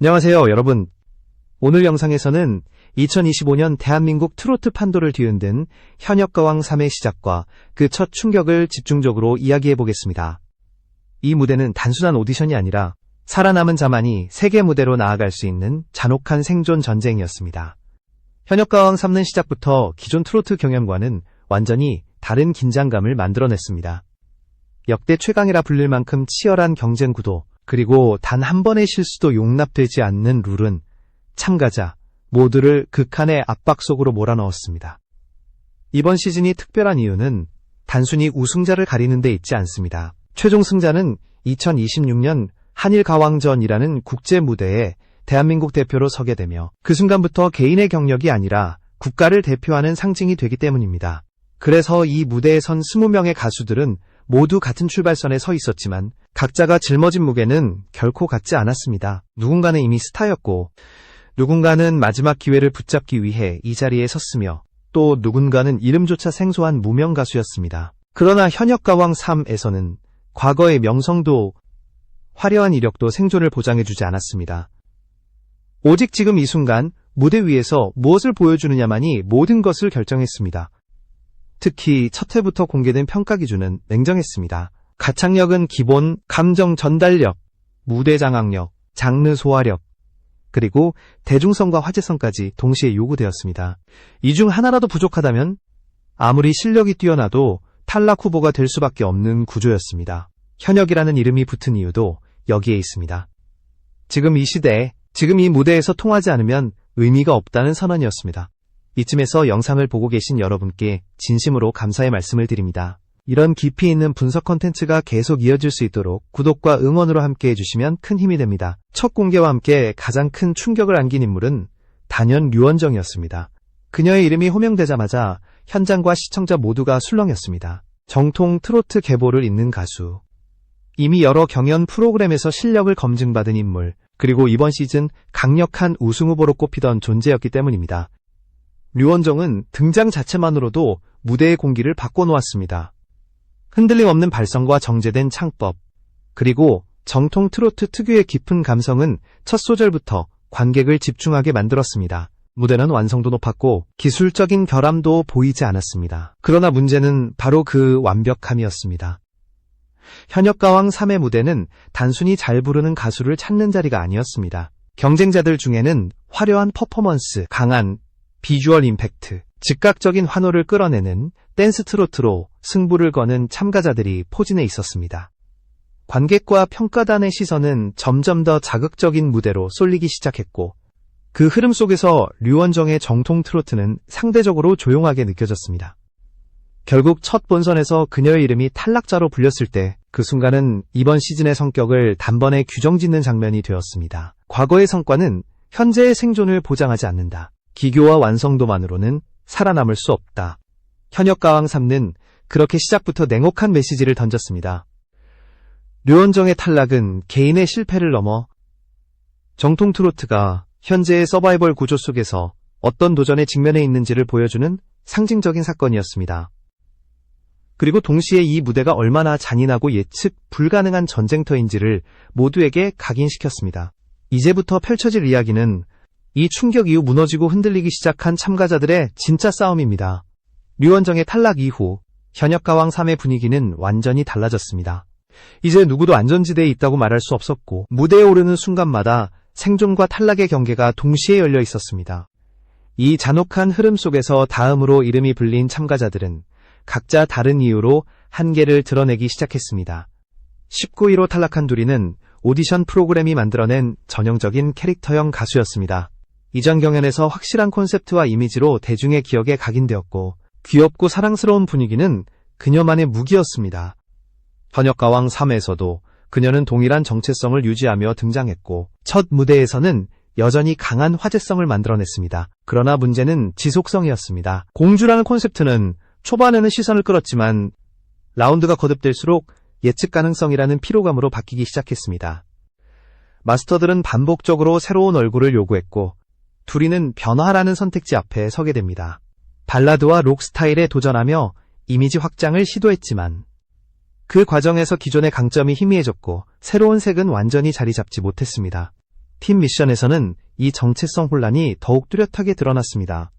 안녕하세요, 여러분. 오늘 영상에서는 2025년 대한민국 트로트 판도를 뒤흔든 현역가왕 3의 시작과 그 첫 충격을 집중적으로 이야기해 보겠습니다. 이 무대는 단순한 오디션이 아니라 살아남은 자만이 세계 무대로 나아갈 수 있는 잔혹한 생존 전쟁이었습니다. 현역가왕 3는 시작부터 기존 트로트 경연과는 완전히 다른 긴장감을 만들어냈습니다. 역대 최강이라 불릴 만큼 치열한 경쟁 구도, 그리고 단 한 번의 실수도 용납되지 않는 룰은 참가자 모두를 극한의 압박 속으로 몰아넣었습니다. 이번 시즌이 특별한 이유는 단순히 우승자를 가리는 데 있지 않습니다. 최종 승자는 2026년 한일가왕전이라는 국제 무대에 대한민국 대표로 서게 되며 그 순간부터 개인의 경력이 아니라 국가를 대표하는 상징이 되기 때문입니다. 그래서 이 무대에 선 20명의 가수들은 모두 같은 출발선에 서 있었지만 각자가 짊어진 무게는 결코 같지 않았습니다. 누군가는 이미 스타였고 누군가는 마지막 기회를 붙잡기 위해 이 자리에 섰으며 또 누군가는 이름조차 생소한 무명 가수였습니다. 그러나 현역가왕 3에서는 과거의 명성도 화려한 이력도 생존을 보장해주지 않았습니다. 오직 지금 이 순간 무대 위에서 무엇을 보여주느냐만이 모든 것을 결정했습니다. 특히 첫 회부터 공개된 평가 기준은 냉정했습니다. 가창력은 기본, 감정 전달력, 무대 장악력, 장르 소화력, 그리고 대중성과 화제성까지 동시에 요구되었습니다. 이 중 하나라도 부족하다면 아무리 실력이 뛰어나도 탈락 후보가 될 수밖에 없는 구조였습니다. 현역이라는 이름이 붙은 이유도 여기에 있습니다. 지금 이 시대에, 지금 이 무대에서 통하지 않으면 의미가 없다는 선언이었습니다. 이쯤에서 영상을 보고 계신 여러분께 진심으로 감사의 말씀을 드립니다. 이런 깊이 있는 분석 컨텐츠가 계속 이어질 수 있도록 구독과 응원으로 함께 해주시면 큰 힘이 됩니다. 첫 공개와 함께 가장 큰 충격을 안긴 인물은 단연 류원정이었습니다. 그녀의 이름이 호명되자마자 현장과 시청자 모두가 술렁였습니다. 정통 트로트 계보를 잇는 가수, 이미 여러 경연 프로그램에서 실력을 검증받은 인물, 그리고 이번 시즌 강력한 우승 후보로 꼽히던 존재였기 때문입니다. 류원정은 등장 자체만으로도 무대의 공기를 바꿔놓았습니다. 흔들림 없는 발성과 정제된 창법, 그리고 정통 트로트 특유의 깊은 감성은 첫 소절부터 관객을 집중하게 만들었습니다. 무대는 완성도 높았고 기술적인 결함도 보이지 않았습니다. 그러나 문제는 바로 그 완벽함이었습니다. 현역가왕 3의 무대는 단순히 잘 부르는 가수를 찾는 자리가 아니었습니다. 경쟁자들 중에는 화려한 퍼포먼스, 강한 비주얼 임팩트, 즉각적인 환호를 끌어내는 댄스 트로트로 승부를 거는 참가자들이 포진해 있었습니다. 관객과 평가단의 시선은 점점 더 자극적인 무대로 쏠리기 시작했고 그 흐름 속에서 류원정의 정통 트로트는 상대적으로 조용하게 느껴졌습니다. 결국 첫 본선에서 그녀의 이름이 탈락자로 불렸을 때 그 순간은 이번 시즌의 성격을 단번에 규정짓는 장면이 되었습니다. 과거의 성과는 현재의 생존을 보장하지 않는다. 기교와 완성도만으로는 살아남을 수 없다. 현역가왕 3는 그렇게 시작부터 냉혹한 메시지를 던졌습니다. 류원정의 탈락은 개인의 실패를 넘어 정통 트로트가 현재의 서바이벌 구조 속에서 어떤 도전에 직면해 있는지를 보여주는 상징적인 사건이었습니다. 그리고 동시에 이 무대가 얼마나 잔인하고 예측 불가능한 전쟁터인지를 모두에게 각인시켰습니다. 이제부터 펼쳐질 이야기는 이 충격 이후 무너지고 흔들리기 시작한 참가자들의 진짜 싸움입니다. 류원정의 탈락 이후 현역가왕 3의 분위기는 완전히 달라졌습니다. 이제 누구도 안전지대에 있다고 말할 수 없었고 무대에 오르는 순간마다 생존과 탈락의 경계가 동시에 열려 있었습니다. 이 잔혹한 흐름 속에서 다음으로 이름이 불린 참가자들은 각자 다른 이유로 한계를 드러내기 시작했습니다. 19위로 탈락한 둘이는 오디션 프로그램이 만들어낸 전형적인 캐릭터형 가수였습니다. 이전 경연에서 확실한 콘셉트와 이미지로 대중의 기억에 각인되었고 귀엽고 사랑스러운 분위기는 그녀만의 무기였습니다. 현역가왕 3에서도 그녀는 동일한 정체성을 유지하며 등장했고 첫 무대에서는 여전히 강한 화제성을 만들어냈습니다. 그러나 문제는 지속성이었습니다. 공주라는 콘셉트는 초반에는 시선을 끌었지만 라운드가 거듭될수록 예측 가능성이라는 피로감으로 바뀌기 시작했습니다. 마스터들은 반복적으로 새로운 얼굴을 요구했고 둘이는 변화라는 선택지 앞에 서게 됩니다. 발라드와 록 스타일에 도전하며 이미지 확장을 시도했지만 그 과정에서 기존의 강점이 희미해졌고 새로운 색은 완전히 자리 잡지 못했습니다. 팀 미션에서는 이 정체성 혼란이 더욱 뚜렷하게 드러났습니다.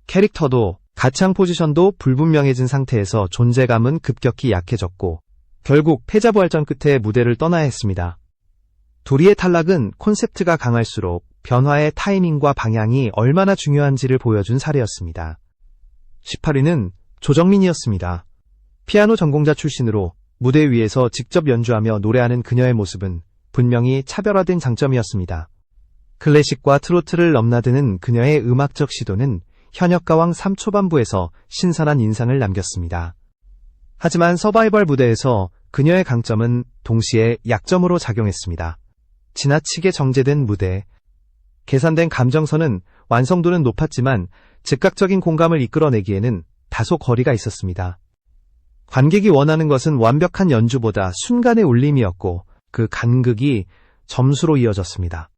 캐릭터도 가창 포지션도 불분명해진 상태에서 존재감은 급격히 약해졌고 결국 패자부활전 끝에 무대를 떠나야 했습니다. 도리의 탈락은 콘셉트가 강할수록 변화의 타이밍과 방향이 얼마나 중요한지를 보여준 사례였습니다. 18위는 조정민이었습니다. 피아노 전공자 출신으로 무대 위에서 직접 연주하며 노래하는 그녀의 모습은 분명히 차별화된 장점이었습니다. 클래식과 트로트를 넘나드는 그녀의 음악적 시도는 현역가왕 3 초반부에서 신선한 인상을 남겼습니다. 하지만 서바이벌 무대에서 그녀의 강점은 동시에 약점으로 작용했습니다. 지나치게 정제된 무대, 계산된 감정선은 완성도는 높았지만 즉각적인 공감을 이끌어내기에는 다소 거리가 있었습니다. 관객이 원하는 것은 완벽한 연주보다 순간의 울림이었고 그 간극이 점수로 이어졌습니다.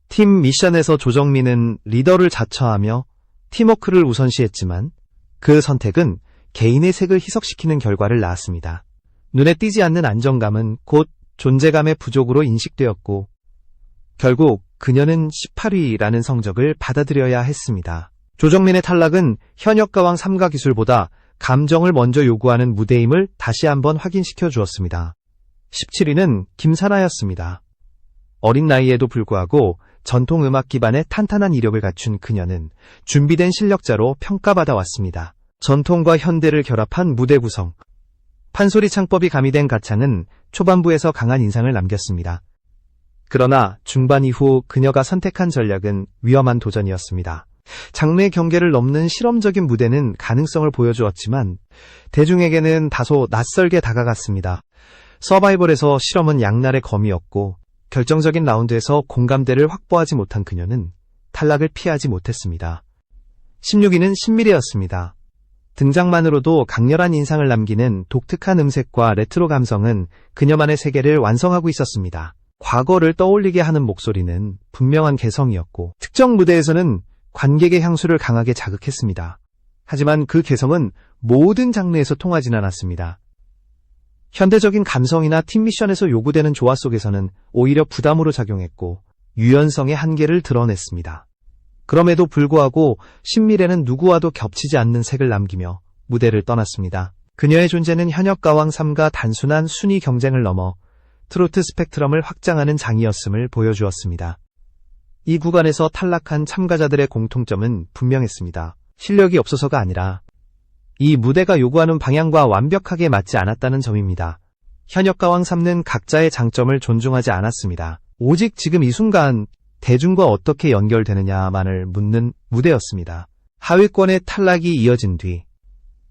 팀 미션에서 조정민은 리더를 자처하며 팀워크를 우선시했지만 그 선택은 개인의 색을 희석시키는 결과를 낳았습니다. 눈에 띄지 않는 안정감은 곧 존재감의 부족으로 인식되었고 결국 그녀는 18위라는 성적을 받아들여야 했습니다. 조정민의 탈락은 현역가왕 3가 기술보다 감정을 먼저 요구하는 무대임을 다시 한번 확인시켜 주었습니다. 17위는 김사나였습니다. 어린 나이에도 불구하고 전통 음악 기반의 탄탄한 이력을 갖춘 그녀는 준비된 실력자로 평가받아 왔습니다. 전통과 현대를 결합한 무대 구성, 판소리 창법이 가미된 가창은 초반부에서 강한 인상을 남겼습니다. 그러나 중반 이후 그녀가 선택한 전략은 위험한 도전이었습니다. 장르의 경계를 넘는 실험적인 무대는 가능성을 보여주었지만 대중에게는 다소 낯설게 다가갔습니다. 서바이벌에서 실험은 양날의 검이었고 결정적인 라운드에서 공감대를 확보하지 못한 그녀는 탈락을 피하지 못했습니다. 16위는 신미래였습니다. 등장만으로도 강렬한 인상을 남기는 독특한 음색과 레트로 감성은 그녀만의 세계를 완성하고 있었습니다. 과거를 떠올리게 하는 목소리는 분명한 개성이었고 특정 무대에서는 관객의 향수를 강하게 자극했습니다. 하지만 그 개성은 모든 장르에서 통하진 않았습니다. 현대적인 감성이나 팀 미션에서 요구되는 조화 속에서는 오히려 부담으로 작용했고 유연성의 한계를 드러냈습니다. 그럼에도 불구하고 신미래는 누구와도 겹치지 않는 색을 남기며 무대를 떠났습니다. 그녀의 존재는 현역가왕 3가 단순한 순위 경쟁을 넘어 트로트 스펙트럼을 확장하는 장이었음을 보여주었습니다. 이 구간에서 탈락한 참가자들의 공통점은 분명했습니다. 실력이 없어서가 아니라 이 무대가 요구하는 방향과 완벽하게 맞지 않았다는 점입니다. 현역가왕 3는 각자의 장점을 존중하지 않았습니다. 오직 지금 이 순간 대중과 어떻게 연결되느냐만을 묻는 무대였습니다. 하위권의 탈락이 이어진 뒤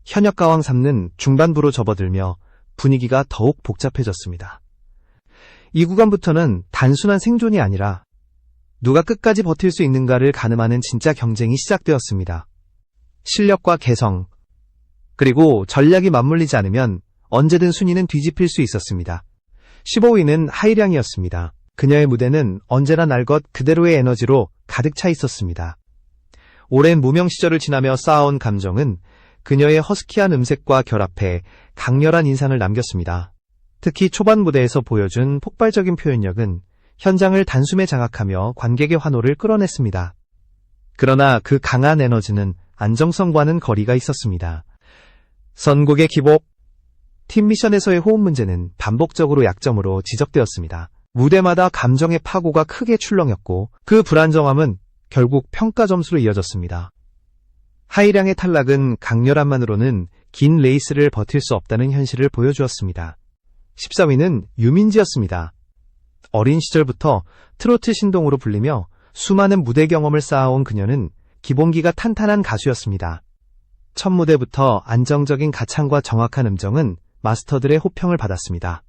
현역가왕 3는 중반부로 접어들며 분위기가 더욱 복잡해졌습니다. 이 구간부터는 단순한 생존이 아니라 누가 끝까지 버틸 수 있는가를 가늠하는 진짜 경쟁이 시작되었습니다. 실력과 개성, 그리고 전략이 맞물리지 않으면 언제든 순위는 뒤집힐 수 있었습니다. 15위는 하이량이었습니다. 그녀의 무대는 언제나 날 것 그대로의 에너지로 가득 차 있었습니다. 오랜 무명 시절을 지나며 쌓아온 감정은 그녀의 허스키한 음색과 결합해 강렬한 인상을 남겼습니다. 특히 초반 무대에서 보여준 폭발적인 표현력은 현장을 단숨에 장악하며 관객의 환호를 끌어냈습니다. 그러나 그 강한 에너지는 안정성과는 거리가 있었습니다. 선곡의 기복, 팀 미션에서의 호흡 문제는 반복적으로 약점으로 지적되었습니다. 무대마다 감정의 파고가 크게 출렁였고 그 불안정함은 결국 평가 점수로 이어졌습니다. 하이량의 탈락은 강렬함만으로는 긴 레이스를 버틸 수 없다는 현실을 보여주었습니다. 14위는 유민지였습니다. 어린 시절부터 트로트 신동으로 불리며 수많은 무대 경험을 쌓아온 그녀는 기본기가 탄탄한 가수였습니다. 첫 무대부터 안정적인 가창과 정확한 음정은 마스터들의 호평을 받았습니다.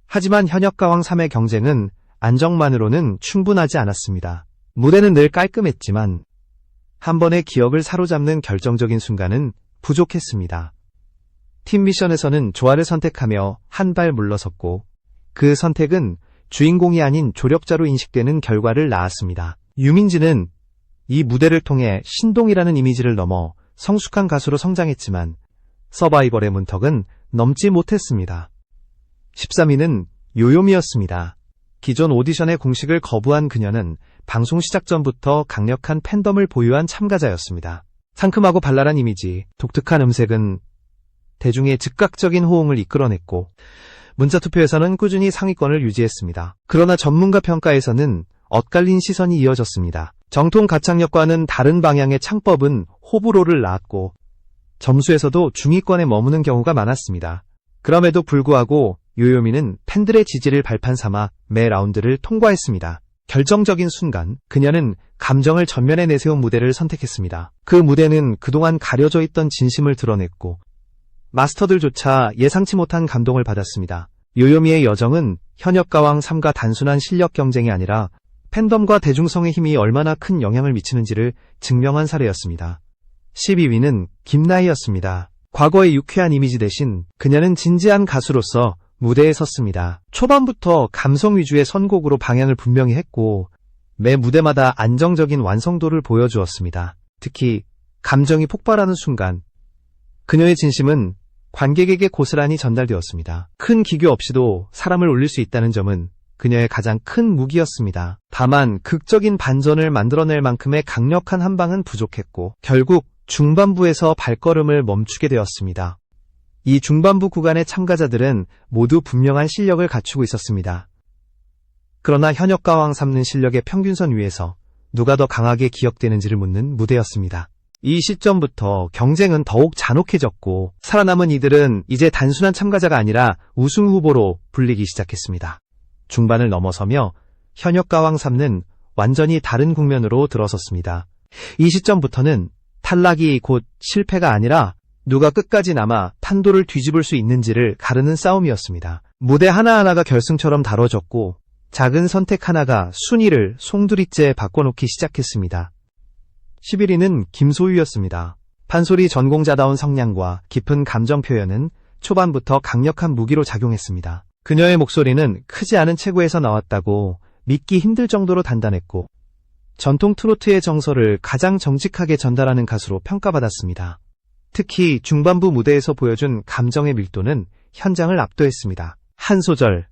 하지만 현역가왕 3의 경쟁은 안정만으로는 충분하지 않았습니다. 무대는 늘 깔끔했지만 한 번의 기억을 사로잡는 결정적인 순간은 부족했습니다. 팀 미션에서는 조화를 선택하며 한 발 물러섰고 그 선택은 주인공이 아닌 조력자로 인식되는 결과를 낳았습니다. 유민지는 이 무대를 통해 신동이라는 이미지를 넘어 성숙한 가수로 성장했지만 서바이벌의 문턱은 넘지 못했습니다. 13위는 요요미였습니다. 기존 오디션의 공식을 거부한 그녀는 방송 시작 전부터 강력한 팬덤을 보유한 참가자였습니다. 상큼하고 발랄한 이미지, 독특한 음색은 대중의 즉각적인 호응을 이끌어냈고 문자투표에서는 꾸준히 상위권을 유지했습니다. 그러나 전문가 평가에서는 엇갈린 시선이 이어졌습니다. 정통 가창력과는 다른 방향의 창법은 호불호를 낳았고 점수에서도 중위권에 머무는 경우가 많았습니다. 그럼에도 불구하고 요요미는 팬들의 지지를 발판 삼아 매 라운드를 통과했습니다. 결정적인 순간 그녀는 감정을 전면에 내세운 무대를 선택했습니다. 그 무대는 그동안 가려져 있던 진심을 드러냈고 마스터들조차 예상치 못한 감동을 받았습니다. 요요미의 여정은 현역가왕 3가 단순한 실력 경쟁이 아니라 팬덤과 대중성의 힘이 얼마나 큰 영향을 미치는지를 증명한 사례였습니다. 12위는 김나희였습니다. 과거의 유쾌한 이미지 대신 그녀는 진지한 가수로서 무대에 섰습니다. 초반부터 감성 위주의 선곡으로 방향을 분명히 했고 매 무대마다 안정적인 완성도를 보여주었습니다. 특히 감정이 폭발하는 순간 그녀의 진심은 관객에게 고스란히 전달되었습니다. 큰 기교 없이도 사람을 울릴 수 있다는 점은 그녀의 가장 큰 무기였습니다. 다만 극적인 반전을 만들어낼 만큼의 강력한 한방은 부족했고 결국 중반부에서 발걸음을 멈추게 되었습니다. 이 중반부 구간의 참가자들은 모두 분명한 실력을 갖추고 있었습니다. 그러나 현역가왕 3는 실력의 평균선 위에서 누가 더 강하게 기억되는지를 묻는 무대였습니다. 이 시점부터 경쟁은 더욱 잔혹해졌고 살아남은 이들은 이제 단순한 참가자가 아니라 우승 후보로 불리기 시작했습니다. 중반을 넘어서며 현역가왕 3는 완전히 다른 국면으로 들어섰습니다. 이 시점부터는 탈락이 곧 실패가 아니라 누가 끝까지 남아 판도를 뒤집을 수 있는지를 가르는 싸움이었습니다. 무대 하나하나가 결승처럼 다뤄졌고 작은 선택 하나가 순위를 송두리째 바꿔놓기 시작했습니다. 11위는 김소유였습니다. 판소리 전공자다운 성량과 깊은 감정 표현은 초반부터 강력한 무기로 작용했습니다. 그녀의 목소리는 크지 않은 체구에서 나왔다고 믿기 힘들 정도로 단단했고 전통 트로트의 정서를 가장 정직하게 전달하는 가수로 평가받았습니다. 특히 중반부 무대에서 보여준 감정의 밀도는 현장을 압도했습니다. 한 소절,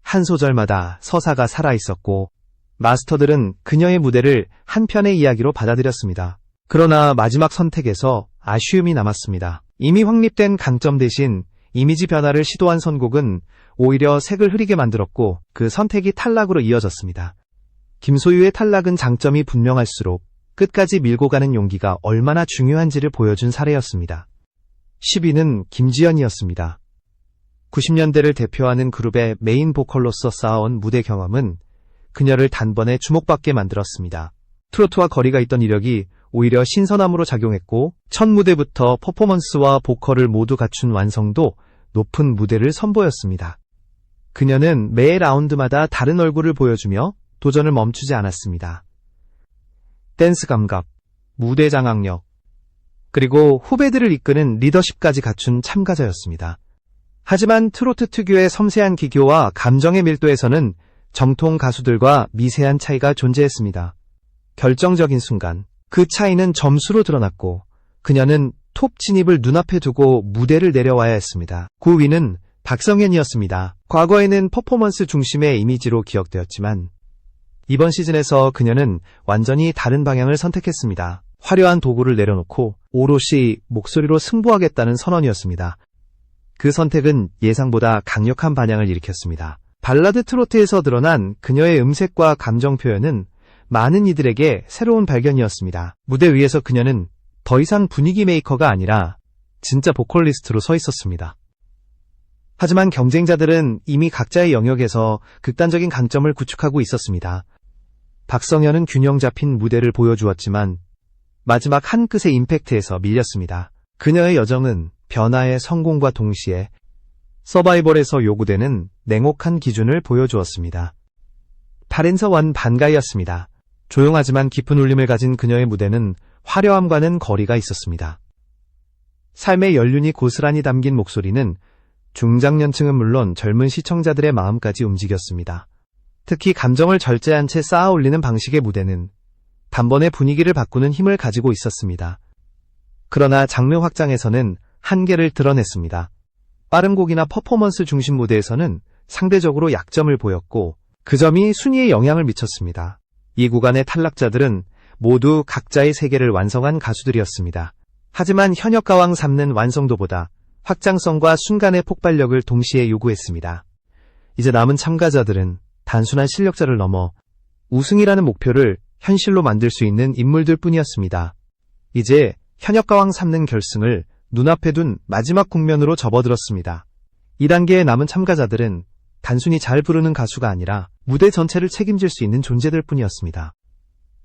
한 소절마다 서사가 살아있었고 마스터들은 그녀의 무대를 한 편의 이야기로 받아들였습니다. 그러나 마지막 선택에서 아쉬움이 남았습니다. 이미 확립된 강점 대신 이미지 변화를 시도한 선곡은 오히려 색을 흐리게 만들었고 그 선택이 탈락으로 이어졌습니다. 김소유의 탈락은 장점이 분명할수록 끝까지 밀고 가는 용기가 얼마나 중요한지를 보여준 사례였습니다. 10위는 김지연이었습니다. 90년대를 대표하는 그룹의 메인 보컬로서 쌓아온 무대 경험은 그녀를 단번에 주목받게 만들었습니다. 트로트와 거리가 있던 이력이 오히려 신선함으로 작용했고 첫 무대부터 퍼포먼스와 보컬을 모두 갖춘 완성도 높은 무대를 선보였습니다. 그녀는 매 라운드마다 다른 얼굴을 보여주며 도전을 멈추지 않았습니다. 댄스 감각, 무대 장악력, 그리고 후배들을 이끄는 리더십까지 갖춘 참가자였습니다. 하지만 트로트 특유의 섬세한 기교와 감정의 밀도에서는 정통 가수들과 미세한 차이가 존재했습니다. 결정적인 순간 그 차이는 점수로 드러났고 그녀는 톱 진입을 눈앞에 두고 무대를 내려와야 했습니다. 9위는 박성현이었습니다. 과거에는 퍼포먼스 중심의 이미지로 기억되었지만 이번 시즌에서 그녀는 완전히 다른 방향을 선택했습니다. 화려한 도구를 내려놓고 오롯이 목소리로 승부하겠다는 선언이었습니다. 그 선택은 예상보다 강력한 반향을 일으켰습니다. 발라드 트로트에서 드러난 그녀의 음색과 감정 표현은 많은 이들에게 새로운 발견이었습니다. 무대 위에서 그녀는 더 이상 분위기 메이커가 아니라 진짜 보컬리스트로 서 있었습니다. 하지만 경쟁자들은 이미 각자의 영역에서 극단적인 강점을 구축하고 있었습니다. 박성현은 균형 잡힌 무대를 보여주었지만 마지막 한 끗의 임팩트에서 밀렸습니다. 그녀의 여정은 변화의 성공과 동시에 서바이벌에서 요구되는 냉혹한 기준을 보여주었습니다. 8엔서1 반가이였습니다. 조용하지만 깊은 울림을 가진 그녀의 무대는 화려함과는 거리가 있었습니다. 삶의 연륜이 고스란히 담긴 목소리는 중장년층은 물론 젊은 시청자들의 마음까지 움직였습니다. 특히 감정을 절제한 채 쌓아 올리는 방식의 무대는 단번에 분위기를 바꾸는 힘을 가지고 있었습니다. 그러나 장르 확장에서는 한계를 드러냈습니다. 빠른 곡이나 퍼포먼스 중심 무대에서는 상대적으로 약점을 보였고 그 점이 순위에 영향을 미쳤습니다. 이 구간의 탈락자들은 모두 각자의 세계를 완성한 가수들이었습니다. 하지만 현역가왕 3는 완성도보다 확장성과 순간의 폭발력을 동시에 요구했습니다. 이제 남은 참가자들은 단순한 실력자를 넘어 우승이라는 목표를 현실로 만들 수 있는 인물들 뿐이었습니다. 이제 현역가왕 3는 결승을 눈앞에 둔 마지막 국면으로 접어들었습니다. 2단계에 남은 참가자들은 단순히 잘 부르는 가수가 아니라 무대 전체를 책임질 수 있는 존재들 뿐이었습니다.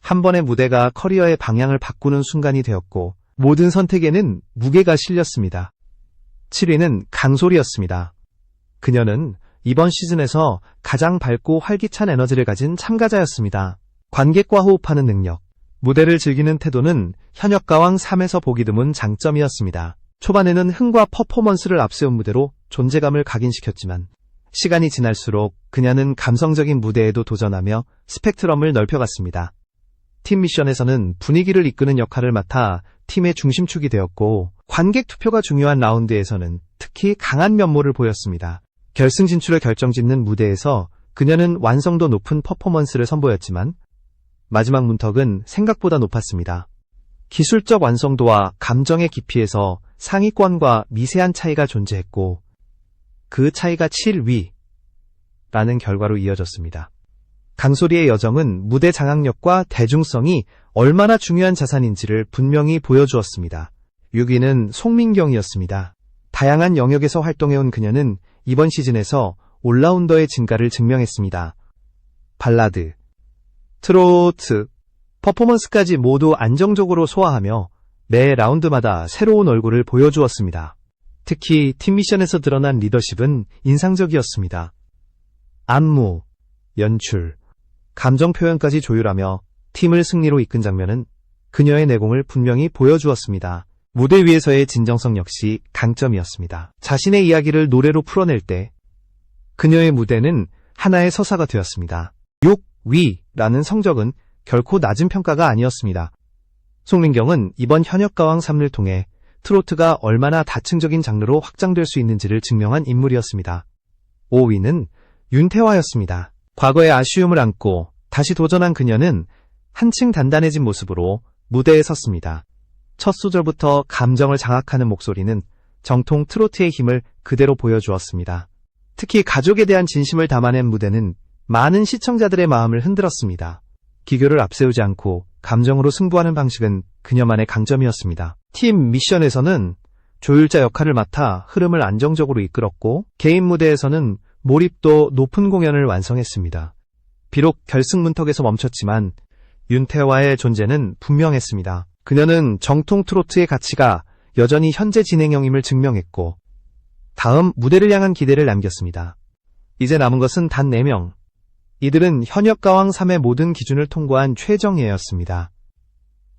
한 번의 무대가 커리어의 방향을 바꾸는 순간이 되었고 모든 선택에는 무게가 실렸습니다. 7위는 강솔이었습니다. 그녀는 이번 시즌에서 가장 밝고 활기찬 에너지를 가진 참가자였습니다. 관객과 호흡하는 능력, 무대를 즐기는 태도는 현역가왕 3에서 보기 드문 장점이었습니다. 초반에는 흥과 퍼포먼스를 앞세운 무대로 존재감을 각인시켰지만 시간이 지날수록 그녀는 감성적인 무대에도 도전하며 스펙트럼을 넓혀갔습니다. 팀 미션에서는 분위기를 이끄는 역할을 맡아 팀의 중심축이 되었고 관객 투표가 중요한 라운드에서는 특히 강한 면모를 보였습니다. 결승 진출을 결정짓는 무대에서 그녀는 완성도 높은 퍼포먼스를 선보였지만 마지막 문턱은 생각보다 높았습니다. 기술적 완성도와 감정의 깊이에서 상위권과 미세한 차이가 존재했고 그 차이가 7위라는 결과로 이어졌습니다. 강솔이의 여정은 무대 장악력과 대중성이 얼마나 중요한 자산인지를 분명히 보여주었습니다. 6위는 송민경이었습니다. 다양한 영역에서 활동해온 그녀는 이번 시즌에서 올라운더의 진가를 증명했습니다. 발라드, 트로트, 퍼포먼스까지 모두 안정적으로 소화하며 매 라운드마다 새로운 얼굴을 보여주었습니다. 특히 팀 미션에서 드러난 리더십은 인상적이었습니다. 안무, 연출, 감정 표현까지 조율하며 팀을 승리로 이끈 장면은 그녀의 내공을 분명히 보여주었습니다. 무대 위에서의 진정성 역시 강점이었습니다. 자신의 이야기를 노래로 풀어낼 때 그녀의 무대는 하나의 서사가 되었습니다. 6위라는 성적은 결코 낮은 평가가 아니었습니다. 송민경은 이번 현역가왕 3를 통해 트로트가 얼마나 다층적인 장르로 확장될 수 있는지를 증명한 인물이었습니다. 5위는 윤태화였습니다. 과거의 아쉬움을 안고 다시 도전한 그녀는 한층 단단해진 모습으로 무대에 섰습니다. 첫 소절부터 감정을 장악하는 목소리는 정통 트로트의 힘을 그대로 보여주었습니다. 특히 가족에 대한 진심을 담아낸 무대는 많은 시청자들의 마음을 흔들었습니다. 기교를 앞세우지 않고 감정으로 승부하는 방식은 그녀만의 강점이었습니다. 팀 미션에서는 조율자 역할을 맡아 흐름을 안정적으로 이끌었고 개인 무대에서는 몰입도 높은 공연을 완성했습니다. 비록 결승 문턱에서 멈췄지만 윤태화의 존재는 분명했습니다. 그녀는 정통 트로트의 가치가 여전히 현재 진행형임을 증명했고 다음 무대를 향한 기대를 남겼습니다. 이제 남은 것은 단 4명. 이들은 현역가왕 3의 모든 기준을 통과한 최정예였습니다.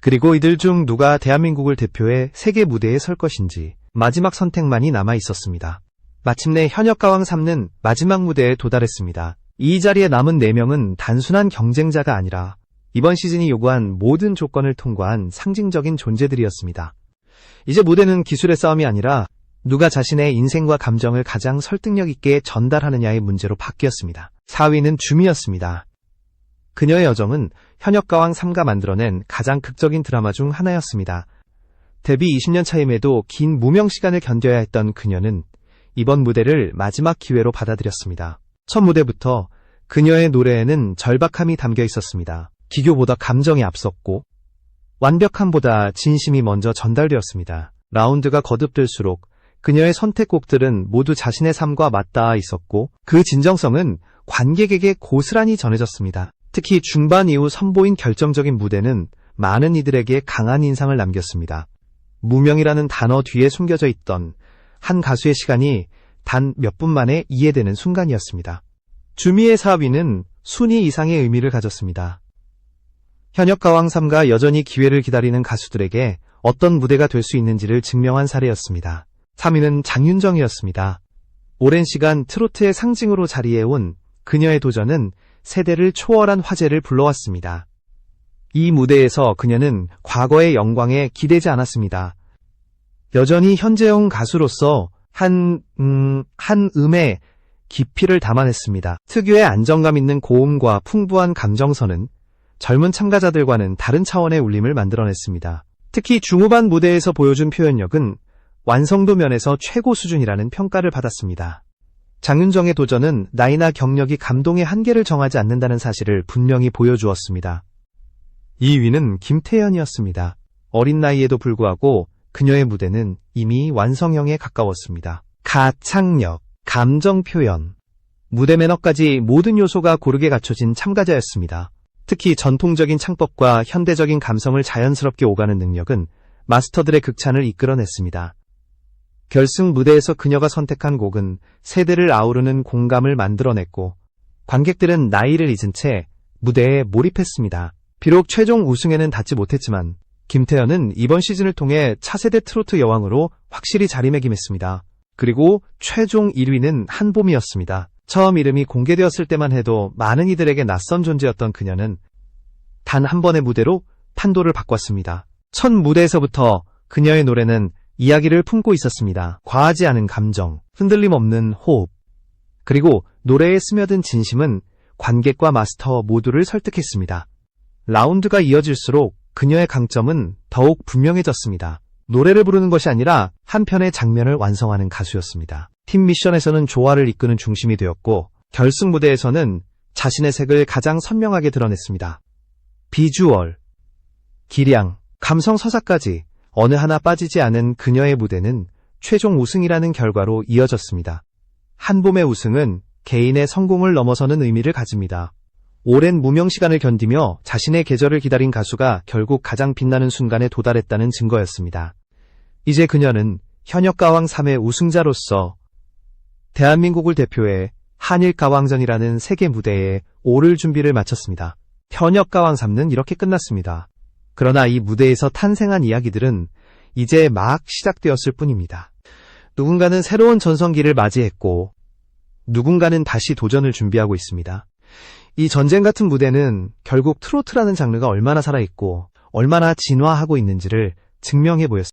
그리고 이들 중 누가 대한민국을 대표해 세계 무대에 설 것인지 마지막 선택만이 남아 있었습니다. 마침내 현역가왕 3는 마지막 무대에 도달했습니다. 이 자리에 남은 4명은 단순한 경쟁자가 아니라 이번 시즌이 요구한 모든 조건을 통과한 상징적인 존재들이었습니다. 이제 무대는 기술의 싸움이 아니라 누가 자신의 인생과 감정을 가장 설득력 있게 전달하느냐의 문제로 바뀌었습니다. 4위는 주미였습니다. 그녀의 여정은 현역가왕 3가 만들어낸 가장 극적인 드라마 중 하나였습니다. 데뷔 20년 차임에도 긴 무명 시간을 견뎌야 했던 그녀는 이번 무대를 마지막 기회로 받아들였습니다. 첫 무대부터 그녀의 노래에는 절박함이 담겨 있었습니다. 기교보다 감정이 앞섰고 완벽함보다 진심이 먼저 전달되었습니다. 라운드가 거듭될수록 그녀의 선택곡들은 모두 자신의 삶과 맞닿아 있었고 그 진정성은 관객에게 고스란히 전해졌습니다. 특히 중반 이후 선보인 결정적인 무대는 많은 이들에게 강한 인상을 남겼습니다. 무명이라는 단어 뒤에 숨겨져 있던 한 가수의 시간이 단 몇 분 만에 이해되는 순간이었습니다. 주미의 4위는 순위 이상의 의미를 가졌습니다. 현역가왕 3가 여전히 기회를 기다리는 가수들에게 어떤 무대가 될 수 있는지를 증명한 사례였습니다. 3위는 장윤정이었습니다. 오랜 시간 트로트의 상징으로 자리해온 그녀의 도전은 세대를 초월한 화제를 불러왔습니다. 이 무대에서 그녀는 과거의 영광에 기대지 않았습니다. 여전히 현재형 가수로서 한 음의 깊이를 담아냈습니다. 특유의 안정감 있는 고음과 풍부한 감정선은 젊은 참가자들과는 다른 차원의 울림을 만들어냈습니다. 특히 중후반 무대에서 보여준 표현력은 완성도 면에서 최고 수준이라는 평가를 받았습니다. 장윤정의 도전은 나이나 경력이 감동의 한계를 정하지 않는다는 사실을 분명히 보여주었습니다. 2위는 김태연이었습니다. 어린 나이에도 불구하고 그녀의 무대는 이미 완성형에 가까웠습니다. 가창력, 감정 표현, 무대 매너까지 모든 요소가 고르게 갖춰진 참가자였습니다. 특히 전통적인 창법과 현대적인 감성을 자연스럽게 오가는 능력은 마스터들의 극찬을 이끌어냈습니다. 결승 무대에서 그녀가 선택한 곡은 세대를 아우르는 공감을 만들어냈고 관객들은 나이를 잊은 채 무대에 몰입했습니다. 비록 최종 우승에는 닿지 못했지만 김태연은 이번 시즌을 통해 차세대 트로트 여왕으로 확실히 자리매김했습니다. 그리고 최종 1위는 한봄이었습니다. 처음 이름이 공개되었을 때만 해도 많은 이들에게 낯선 존재였던 그녀는 단 한 번의 무대로 판도를 바꿨습니다. 첫 무대에서부터 그녀의 노래는 이야기를 품고 있었습니다. 과하지 않은 감정, 흔들림 없는 호흡, 그리고 노래에 스며든 진심은 관객과 마스터 모두를 설득했습니다. 라운드가 이어질수록 그녀의 강점은 더욱 분명해졌습니다. 노래를 부르는 것이 아니라 한 편의 장면을 완성하는 가수였습니다. 팀 미션에서는 조화를 이끄는 중심이 되었고 결승 무대에서는 자신의 색을 가장 선명하게 드러냈습니다. 비주얼, 기량, 감성 서사까지 어느 하나 빠지지 않은 그녀의 무대는 최종 우승이라는 결과로 이어졌습니다. 한봄의 우승은 개인의 성공을 넘어서는 의미를 가집니다. 오랜 무명 시간을 견디며 자신의 계절을 기다린 가수가 결국 가장 빛나는 순간에 도달했다는 증거였습니다. 이제 그녀는 현역가왕 3회 우승자로서 대한민국을 대표해 한일가왕전이라는 세계 무대에 오를 준비를 마쳤습니다. 현역가왕 3는 이렇게 끝났습니다. 그러나 이 무대에서 탄생한 이야기들은 이제 막 시작되었을 뿐입니다. 누군가는 새로운 전성기를 맞이했고 누군가는 다시 도전을 준비하고 있습니다. 이 전쟁 같은 무대는 결국 트로트라는 장르가 얼마나 살아있고 얼마나 진화하고 있는지를 증명해 보였습니다.